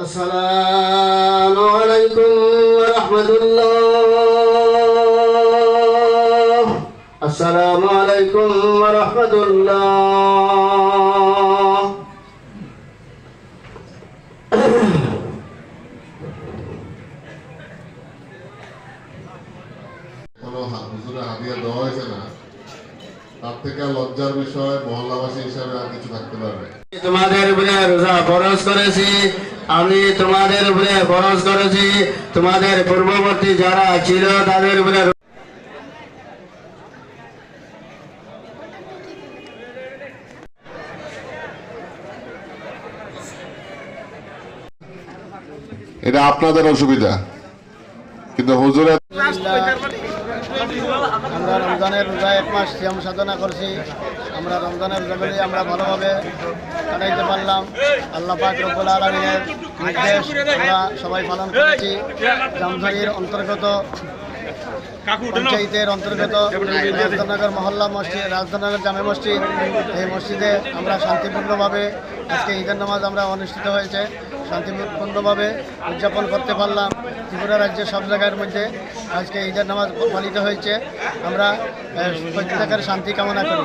আসসালামু আলাইকুম ওয়া রাহমাতুল্লাহ। আসসালামু আলাইকুম ওয়া রাহমাতুল্লাহ। কোনো হুজুরে হাদিয়া দেওয়া হয়েছে না, তার থেকে লজ্জার বিষয় মহল্লাবাসী হিসাবে আর কিছু থাকতে পারবে। তোমাদের উপরে রোজা ফরজ করেছি, আমি তোমাদের উপরে ফরজ করেছি, তোমাদের পূর্ববর্তী যারা ছিল তাদের উপরে। এটা আপনাদের অসুবিধা, কিন্তু হুজুরের আমরা রমজানের রোজা 1 মাস সিয়াম সাধনা করছি। আমরা রমজানের রোজাগুলি আমরা ভালোভাবে কাটাইতে পারলাম। আল্লাহ পাক রব্বুল আলামিনের নির্দেশ আমরা সবাই পালন করেছি। জামঝারির অন্তর্গত পঞ্চায়েতের অন্তর্গত রাজধানীনগর মহল্লা মসজিদ, রাজধানীনগর জামে মসজিদ, এই মসজিদে আমরা শান্তিপূর্ণভাবে আজকে ঈদের নামাজ আমরা অনুষ্ঠিত হয়েছে, শান্তিপূর্ণভাবে উদযাপন করতে পারলাম। ত্রিপুরা রাজ্যের সব জায়গার মধ্যে আজকে ঈদের নামাজ পালিত হয়েছে। আমরা প্রত্যেকের শান্তি কামনা করি।